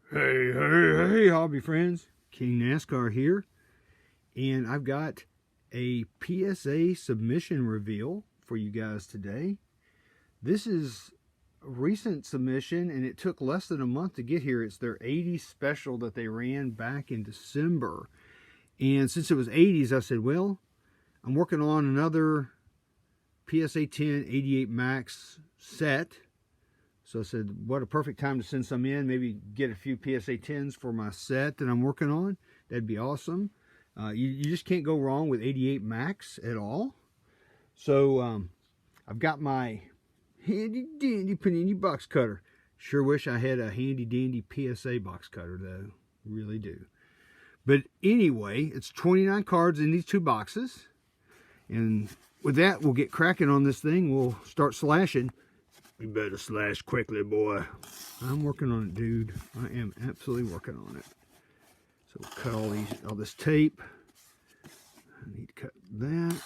Hey, hobby friends. King NASCAR here. And I've got a PSA submission reveal for you guys today. This is a recent submission and it took less than a month to get here. It's their 80s special that they ran back in December. And since it was 80s, I said, well, I'm working on another PSA 10 88 Maxx set. So I said, what a perfect time to send some in, maybe get a few PSA 10s for my set that I'm working on. That'd be awesome. You just can't go wrong with 88 Maxx at all. So I've got my handy dandy panini box cutter. Sure wish I had a handy dandy PSA box cutter though, really do. But anyway, it's 29 cards in these two boxes. And with that, we'll get cracking on this thing. We'll start slashing. You better slash quickly, boy. I'm working on it, dude. I am absolutely working on it. So we'll cut all this tape. I need to cut that.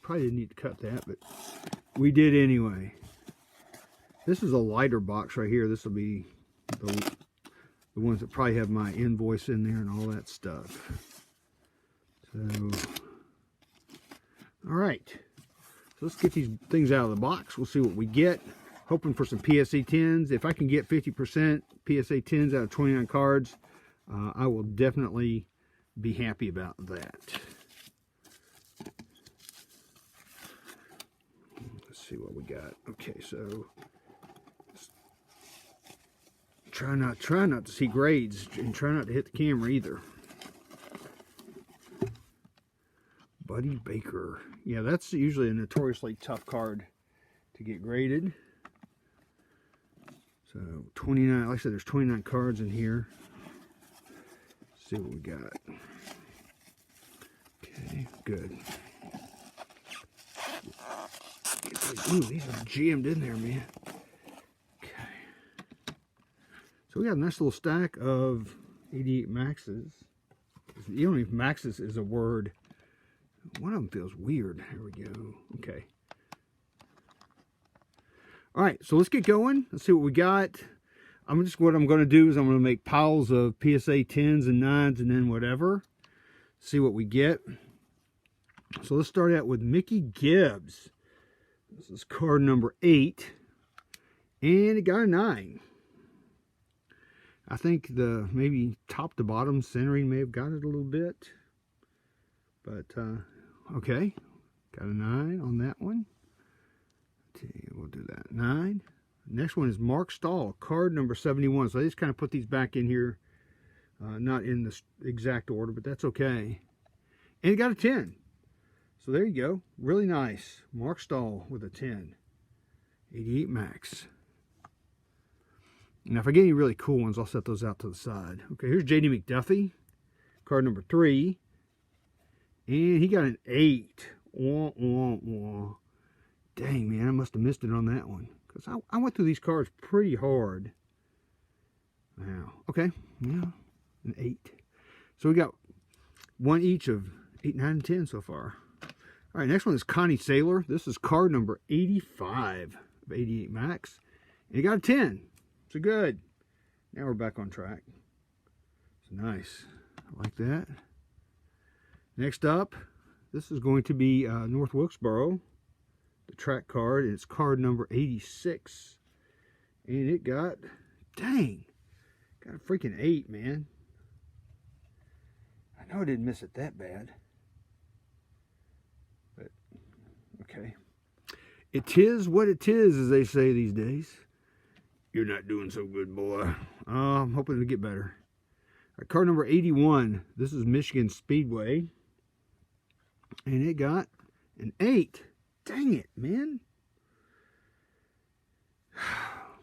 Probably didn't need to cut that, but we did anyway. This is a lighter box right here. This will be the ones that probably have my invoice in there and all that stuff. So, all right. Let's get these things out of the box. We'll see what we get. Hoping for some PSA 10s. If I can get 50% PSA 10s out of 29 cards, I will definitely be happy about that. Let's see what we got. Okay, so try not to see grades and try not to hit the camera either. Buddy Baker. Yeah, that's usually a notoriously tough card to get graded. So 29, like I said, there's 29 cards in here. Let's see what we got. Okay, good. Ooh, these are jammed in there, man. Okay. So we got a nice little stack of 88 Maxxes. You don't know if Maxxes is a word. One of them feels weird. Here we go. Okay. All right, so let's get going. Let's see what we got. What I'm going to do is I'm going to make piles of PSA 10s and 9s and then whatever. See what we get. So let's start out with Mickey Gibbs. This is card number 8. And it got a 9. I think the maybe top to bottom centering may have got it a little bit. But, okay, got a 9 on that one. Okay, we'll do that. 9. Next one is Mark Stahl, card number 71. So I just kind of put these back in here, not in the exact order, but that's okay. And it got a 10. So there you go. Really nice. Mark Stahl with a 10. 88 Maxx. Now, if I get any really cool ones, I'll set those out to the side. Okay, here's J.D. McDuffie, card number 3. And he got an 8. Wah, wah, wah. Dang, man, I must have missed it on that one. Because I went through these cards pretty hard. Wow. Okay. Yeah. An 8. So we got one each of 8, 9, and 10 so far. All right, next one is Connie Saylor. This is card number 85 of 88 Maxx. And he got a 10. So good. Now we're back on track. It's nice. I like that. Next up, this is going to be North Wilkesboro, the track card. It's card number 86. And it got, dang, got a freaking 8, man. I know I didn't miss it that bad. But, okay. It is what it is, as they say these days. You're not doing so good, boy. I'm hoping to get better. All right, card number 81. This is Michigan Speedway. And it got an 8. Dang it, man.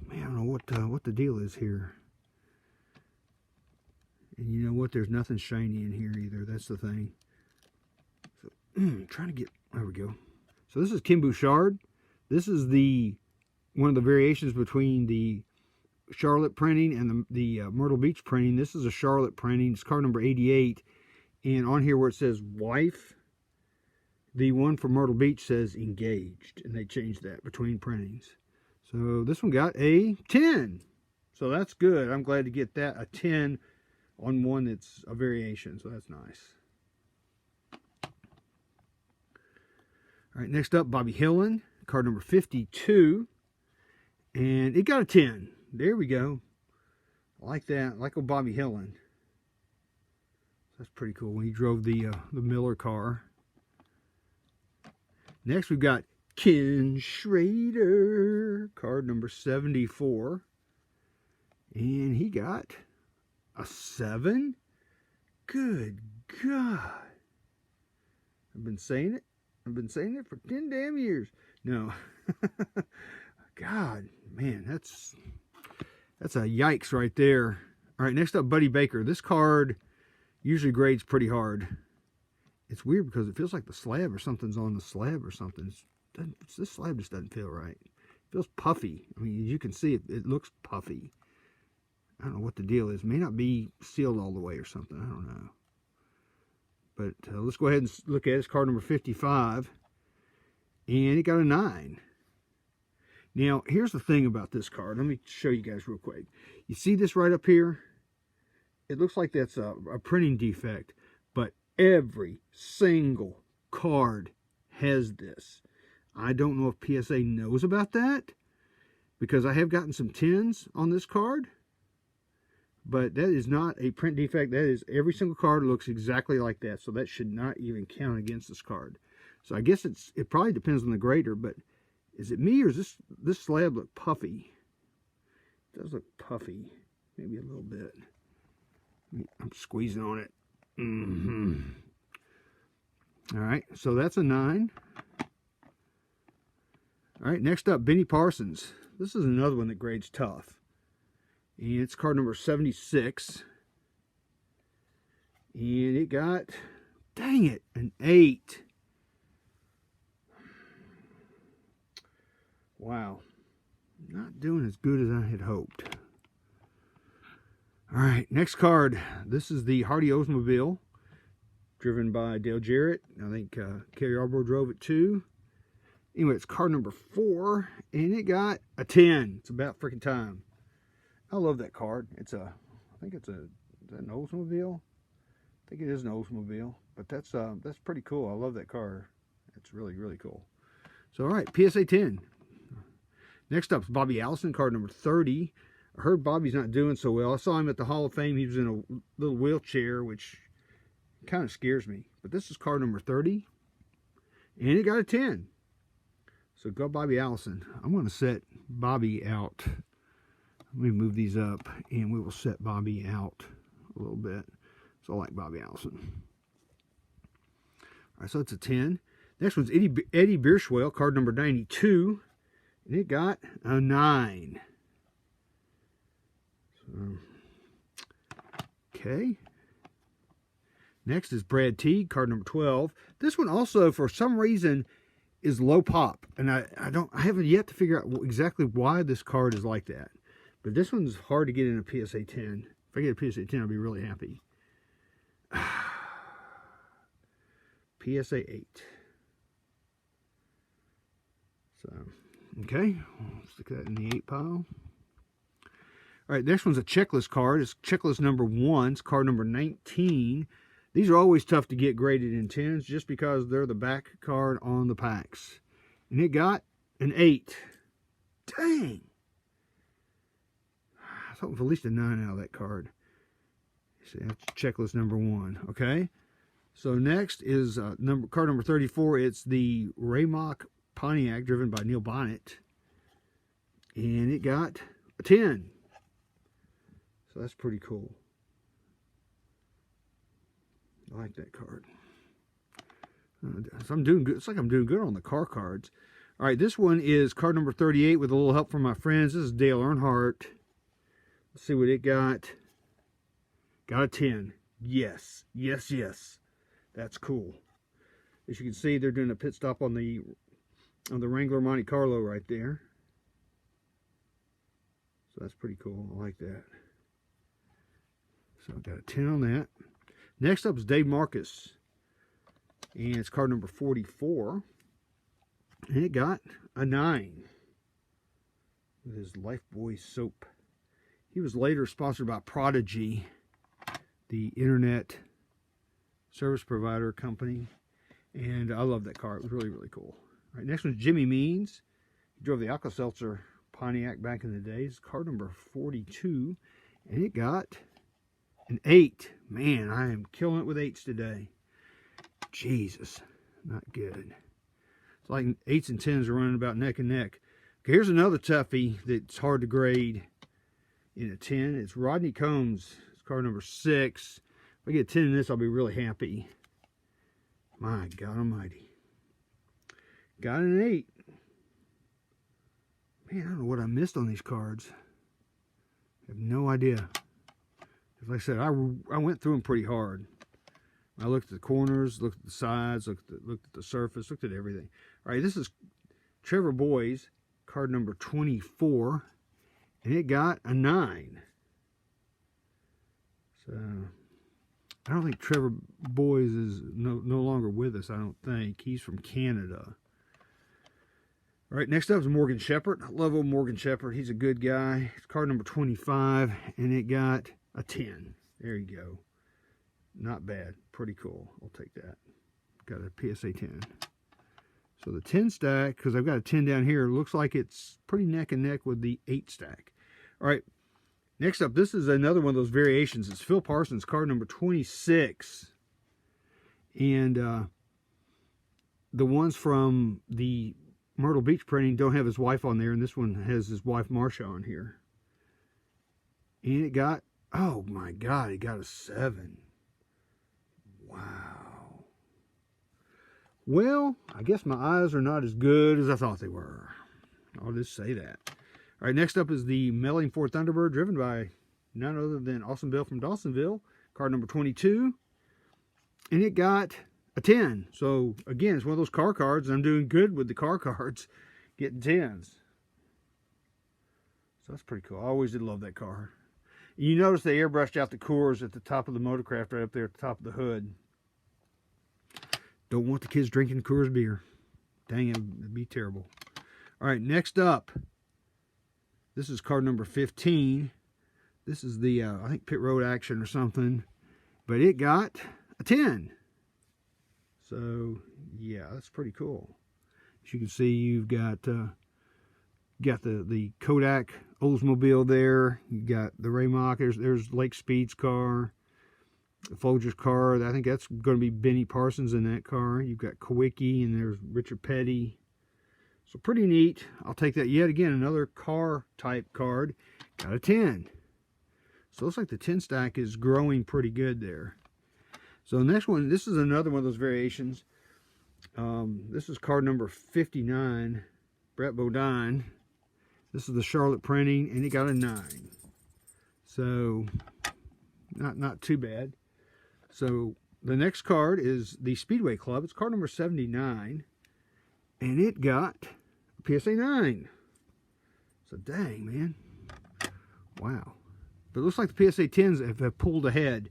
Man, I don't know what the deal is here. And you know what? There's nothing shiny in here either. That's the thing. So, trying to get... There we go. So this is Kim Bouchard. This is one of the variations between the Charlotte printing and the Myrtle Beach printing. This is a Charlotte printing. It's card number 88. And on here where it says wife, the one for Myrtle Beach says engaged. And they changed that between printings. So this one got a 10. So that's good. I'm glad to get that, a 10 on one that's a variation. So that's nice. All right, next up, Bobby Hillin, card number 52. And it got a 10. There we go. I like that. I like old Bobby Hillin. That's pretty cool when he drove the Miller car. Next, we've got Ken Schrader, card number 74. And he got a 7. Good God. I've been saying it. I've been saying it for 10 damn years. No. God, man, that's a yikes right there. All right, next up, Buddy Baker. This card usually grades pretty hard. It's weird because it feels like the slab or something's on the slab or something. This slab just doesn't feel right. It feels puffy. I mean, you can see it looks puffy. I don't know what the deal is. It may not be sealed all the way or something. I don't know. But let's go ahead and look at it. It's card number 55. And it got a 9. Now, here's the thing about this card. Let me show you guys real quick. You see this right up here? It looks like that's a printing defect. But every single card has this. I don't know if PSA knows about that, because I have gotten some 10s on this card. But that is not a print defect. That is, every single card looks exactly like that. So that should not even count against this card. So I guess it probably depends on the grader. But is it me, or does this slab look puffy? It does look puffy. Maybe a little bit. I'm squeezing on it. All right, so that's a 9. All right, next up, Benny Parsons. This is another one that grades tough. And it's card number 76. And it got, dang it, an 8. Wow. Not doing as good as I had hoped. All right, next card. This is the Hardy Oldsmobile, driven by Dale Jarrett. I think Kerry Arbor drove it too. Anyway, it's card number 4, and it got a 10. It's about freaking time. I love that card. It's I think it's is that an Oldsmobile? I think it is an Oldsmobile, but that's pretty cool. I love that car. It's really, really cool. So, all right, PSA 10. Next up is Bobby Allison, card number 30. I heard Bobby's not doing so well. I saw him at the Hall of Fame. He was in a little wheelchair, which kind of scares me. But this is card number 30, and it got a 10. So go Bobby Allison. I'm going to set Bobby out. Let me move these up, and we will set Bobby out a little bit. So I like Bobby Allison. All right, so it's a 10. Next one's Eddie Bierschwell, card number 92. And it got a 9. So, okay. Next is Brad Teague, card number 12. This one also, for some reason, is low pop. And I haven't yet to figure out exactly why this card is like that. But this one's hard to get in a PSA 10. If I get a PSA 10, I'll be really happy. PSA 8. So, okay. Stick that in the 8 pile. All right, next one's a checklist card. It's checklist number 1. It's card number 19. These are always tough to get graded in 10s just because they're the back card on the packs. And it got an 8. Dang. I was hoping for at least a 9 out of that card. See, that's checklist number 1. Okay. So next is card number 34. It's the Raymock Pontiac, driven by Neil Bonnet. And it got a 10. So that's pretty cool. I like that card. So I'm doing good. It's like I'm doing good on the car cards. All right, this one is card number 38 with a little help from my friends. This is Dale Earnhardt. Let's see what it got. Got a 10. Yes, yes, yes. That's cool. As you can see, they're doing a pit stop on the Wrangler Monte Carlo right there. So that's pretty cool. I like that. So I got a 10 on that. Next up is Dave Marcus. And it's card number 44. And it got a 9. With his Lifebuoy soap. He was later sponsored by Prodigy, the internet service provider company. And I love that car. It was really, really cool. All right, next one's Jimmy Means. He drove the Alka-Seltzer Pontiac back in the days. Car number 42. And it got an 8. Man, I am killing it with 8s today. Jesus, not good. It's like 8s and 10s are running about neck and neck. Okay, here's another toughie that's hard to grade in a 10. It's Rodney Combs. It's car number 6. If I get a 10 in this, I'll be really happy. My God almighty. Got an 8. Man, I don't know what I missed on these cards. I have no idea. Like I said, I went through them pretty hard. I looked at the corners, looked at the sides, looked at the surface, looked at everything. All right, this is Trevor Boy's card number 24, and it got a 9. So I don't think Trevor Boys is no longer with us. I don't think. He's from Canada. All right, next up is Morgan Shepherd. I love old Morgan Shepherd. He's a good guy. It's card number 25, and it got a 10. There you go. Not bad. Pretty cool. I'll take that. Got a PSA 10. So the 10 stack, because I've got a 10 down here, looks like it's pretty neck and neck with the 8 stack. All right. Next up, this is another one of those variations. It's Phil Parsons, card number 26. And the ones from the Myrtle Beach printing don't have his wife on there, and this one has his wife Marsha on here. And it got, oh my God, it got a 7. Wow. Well, I guess my eyes are not as good as I thought they were. I'll just say that. All right, next up is the Melling Ford Thunderbird, driven by none other than Austin Bell from Dawsonville, card number 22. And it got a 10. So, again, it's one of those car cards. I'm doing good with the car cards, getting 10s. So that's pretty cool. I always did love that car. You notice they airbrushed out the Coors at the top of the Motorcraft, right up there at the top of the hood. Don't want the kids drinking Coors beer. Dang it, it'd be terrible. All right, next up. This is card number 15. This is the, I think, Pit Road Action or something. But it got a 10. So, yeah, that's pretty cool. As you can see, you've got the Kodak Oldsmobile there. You got the Raymock. There's Lake Speed's car. The Folger's car. I think that's going to be Benny Parsons in that car. You've got Kowicki, and there's Richard Petty. So pretty neat. I'll take that. Yet again, another car type card. Got a 10. So it looks like the 10 stack is growing pretty good there. So the next one, this is another one of those variations. This is card number 59, Brett Bodine. This is the Charlotte printing, and it got a 9. So not too bad. So the next card is the Speedway Club. It's card number 79, and it got a PSA 9. So dang, man. Wow. But it looks like the PSA 10s have pulled ahead.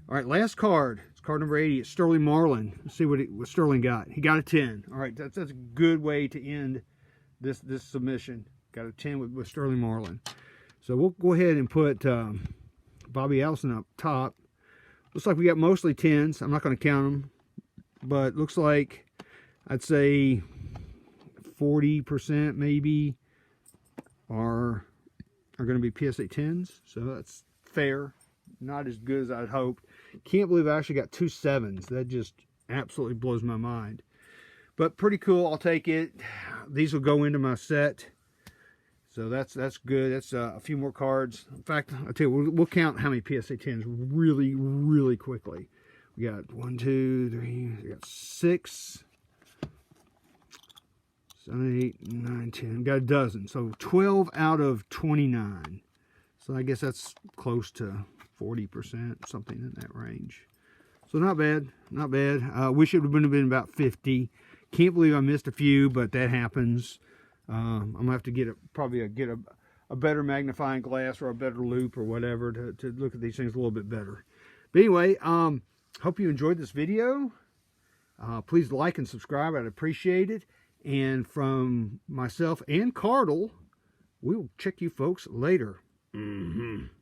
All right, last card. It's card number 80. It's Sterling Marlin. Let's see what Sterling got. He got a 10. All right, that's a good way to end this submission. Got a 10 with Sterling Marlin. So we'll go ahead and put Bobby Allison up top. Looks like we got mostly 10s. I'm not going to count them. But looks like, I'd say 40% maybe are going to be PSA 10s. So that's fair. Not as good as I'd hoped. Can't believe I actually got 2 7s. That just absolutely blows my mind. But pretty cool. I'll take it. These will go into my set. So that's good. That's a few more cards. In fact, I'll tell you, we'll count how many PSA 10s really, really quickly. We got 1, 2, 3. We got 6, 7, 8, 9, 10. We got a dozen. So 12 out of 29. So I guess that's close to 40%, something in that range. So not bad, not bad. Wish it would have been about 50. Can't believe I missed a few, but that happens. I'm gonna have to get a better magnifying glass or a better loop or whatever to look at these things a little bit better. But anyway, hope you enjoyed this video. Please like and subscribe. I'd appreciate it. And from myself and Cardle, we'll check you folks later. Mm-hmm.